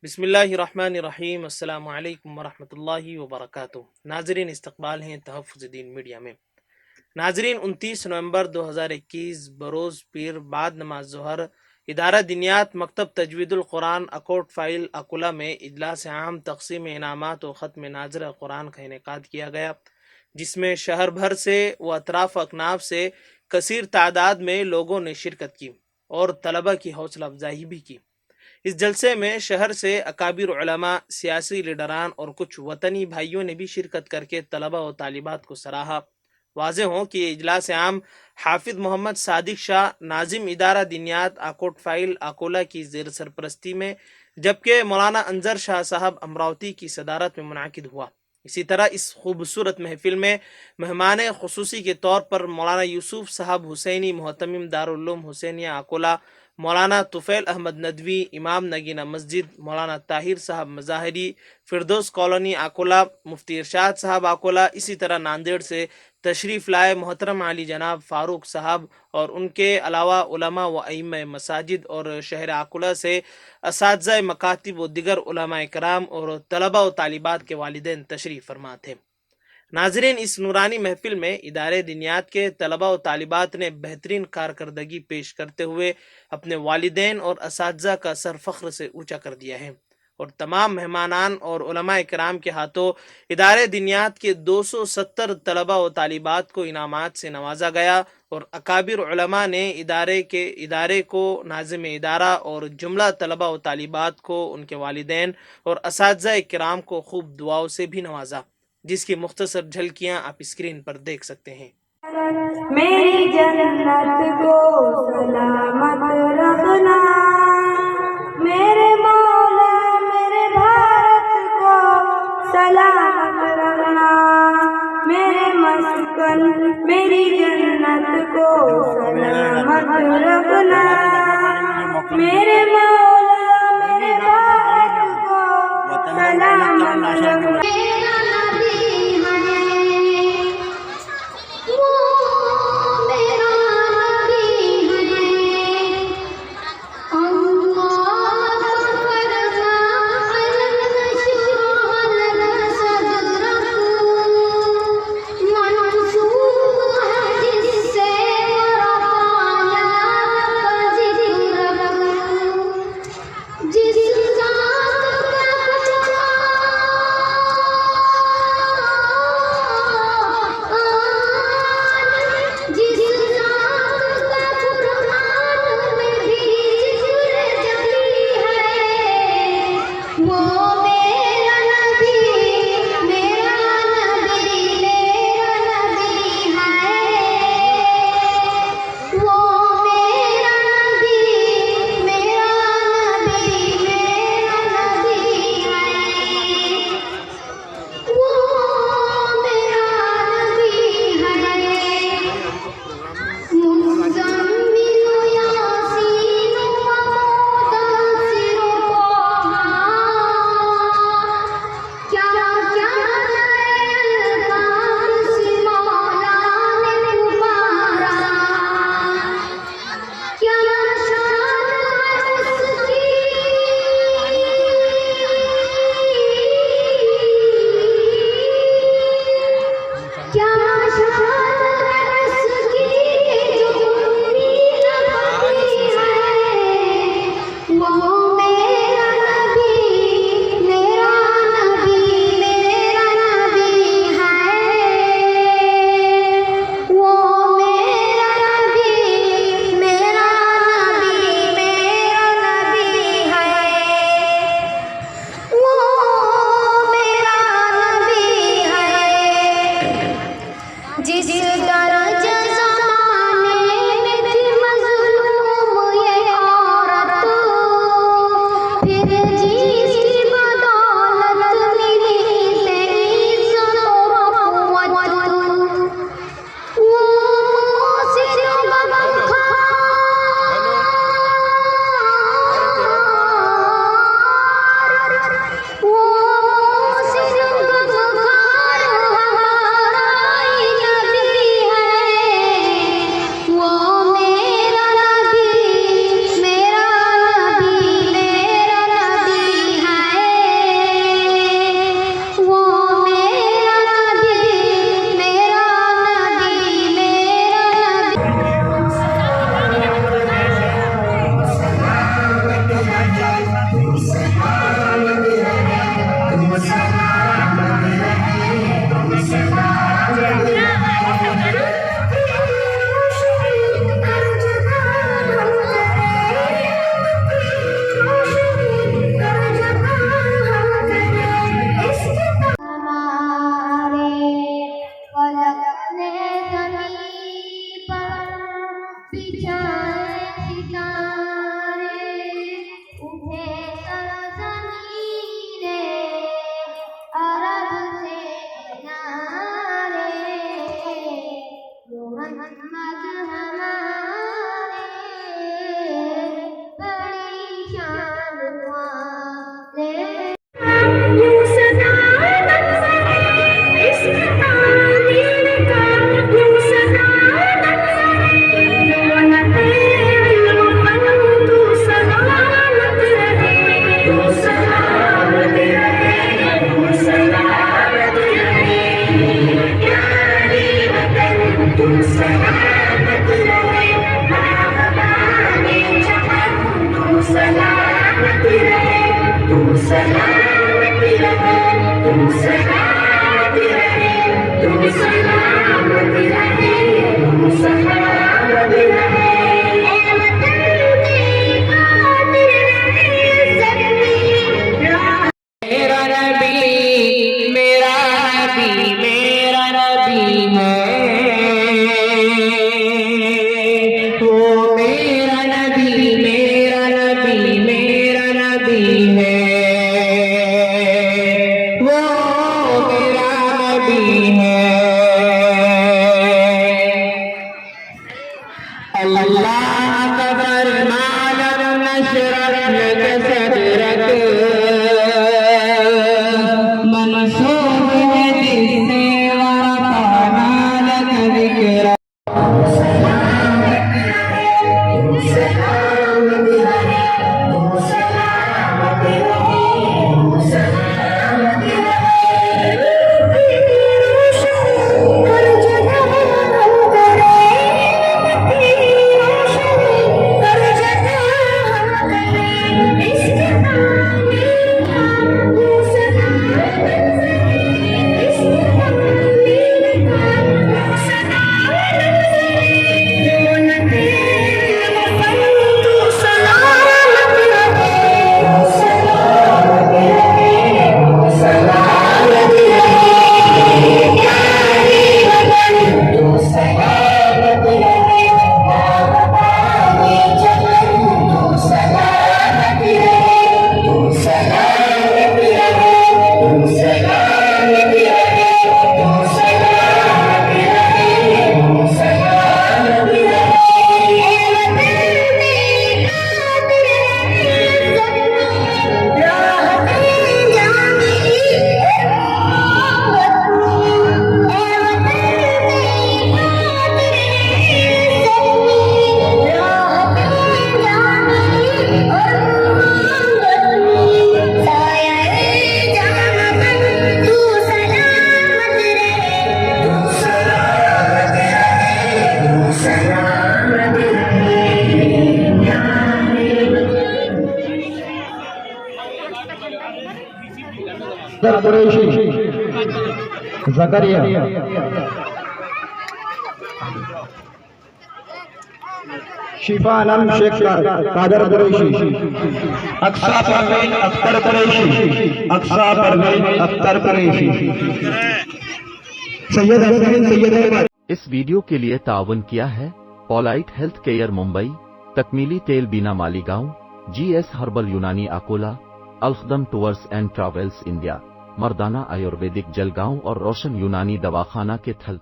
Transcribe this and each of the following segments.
बिस्मिल्लाहिर्रहमानिर्रहीम। अस्सलामु अलैकुम वरहमतुल्लाहि वबरकातुहू। नाजरीन, इस्तकबाल हैं तहफ़्फ़ुज़-ए-दीन मीडिया में। नाजरीन, 29 नवंबर 2021 बरोज़ पीर बाद नमाज ज़ोहर इदारा दिनियात मकतब तजवीदुल कुरान अकोट फ़ाइल अकोला में इजलास आम तक़सीम इनामात व ख़त्म नाज़िर कुरान का इनेकाद किया गया, जिसमें शहर भर से व अतराफ़ अकनाफ से कसीर तादाद में लोगों ने शिरकत की और तलबा की हौसला अफजाई भी की। इस जलसे में शहर से अकाबिर उलमा, सियासी लीडरान और कुछ वतनी भाइयों ने भी शिरकत करके तलबा और तालिबात को सराहा। वाज़े हो कि ये इजलास आम हाफिज मोहम्मद सादिक शाह नाजिम इदारा दिनियात आकोट फ़ाइल अकोला की ज़ेर सरपरस्ती में, जबकि मौलाना अंजर शाह साहब अमरावती की सदारत में मुनाकिद हुआ। इसी तरह इस खूबसूरत महफिल में मेहमान खुसूसी के तौर पर मौलाना यूसुफ साहब हुसैनी मुहतमिम दारुल उलूम हुसैनिया अकोला, मौलाना तुफ़ैल अहमद नदवी इमाम नगीना मस्जिद, मौलाना ताहिर साहब मज़ाहिरी फ़िरदौस कॉलोनी अकोला, मुफ्ती इरशाद साहब अकोला, इसी तरह नांदेड़ से तशरीफ़ लाए मोहतरम आली जनाब फ़ारूक साहब और उनके अलावा उलमा व अइम्मा मसाजिद और शहर अकोला से असातिज़ा मकातिब व दिगर उलमा इकराम और तलबा व तालिबात के वालिदैन तशरीफ़ फरमा थे। नाजरीन, इस नूरानी महफिल में इदारे दिनियात के तलबा और तालिबात ने बेहतरीन कारकर्दगी पेश करते हुए अपने वालिदैन और असातिज़ा का सर फ़ख्र से ऊंचा कर दिया है और तमाम मेहमानान और उलमा इकराम के हाथों इदारे दिनियात के 270 तलबा और तालिबात को इनामात से नवाजा गया और अकाबिर उलमा ने इदारे को नाज़िम इदारा और जुमला तलबा और तालिबात को उनके वालिदैन और असातिज़ा इकराम को खूब दुआओं से भी नवाजा, जिसकी मुख्तसर झलकियां आप स्क्रीन पर देख सकते हैं। मेरी जन्नत को सलामत रखना मेरे मौला, मेरे भारत को सलामत रखना, मेरे मस्कन मेरी जन्नत को सलामत रखना, मेरे मौला मेरे भारत को सलामत रखना। बिछाए सितारे उठे सरज़मीने अरब से किनारे मोहम्मद हमारे बड़ी शान वाले यूं सदा नज़रे इश्क़ तामीर का यूं सदा नज़रे रोनक़े इल्म फन तू सलामत रहे तू सलामत रहे तू सलामत रहे प्यारी वतन तू सलामत रहे बाग़बाने चमन तू सलामत रहे तू सलामत रहे तू सलामत रहे तू सलामत रहे तू सलामत रहे ए वतन के खातिर रहे ज़ख्मी मेरा नबी मेरा नबी मेरा नबी है वो मेरा नबी मेरा नबी मेरा नबी है वो मेरा नबी है अल्लाह का फरमान नशरत लक सदरक मनसूब है जिससे वरफ़अना लक ज़िक्रा कुरैशी ज़करिया शिफा आलम शेख कादर कुरैशी अक्सा परवीन अख्तर कुरैशी अक्सा परवीन अख्तर कुरैशी सैयद हसन सैयद। इस वीडियो के लिए ताउन किया है पोलाइट हेल्थ केयर मुंबई, तकमीली तेल बीना मालीगांव, GS हर्बल यूनानी अकोला, 𝗥𝗲𝗹𝘁𝗀𝗀 इंडिया, मर्दाना आयुर्वेदिक जलगांव और रोशन यूनानी दवाखाना के थल।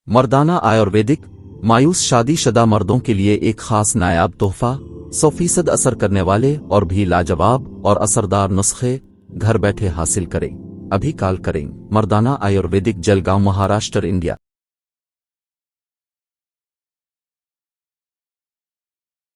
मर्दाना आयुर्वेदिक मायूस शादीशुदा मर्दों के लिए एक खास नायाब तोहफा, 100% असर करने वाले और भी लाजवाब और असरदार नुस्खे घर बैठे हासिल करें। अभी कॉल करें। मर्दाना आयुर्वेदिक जलगांव, महाराष्ट्र, इंडिया।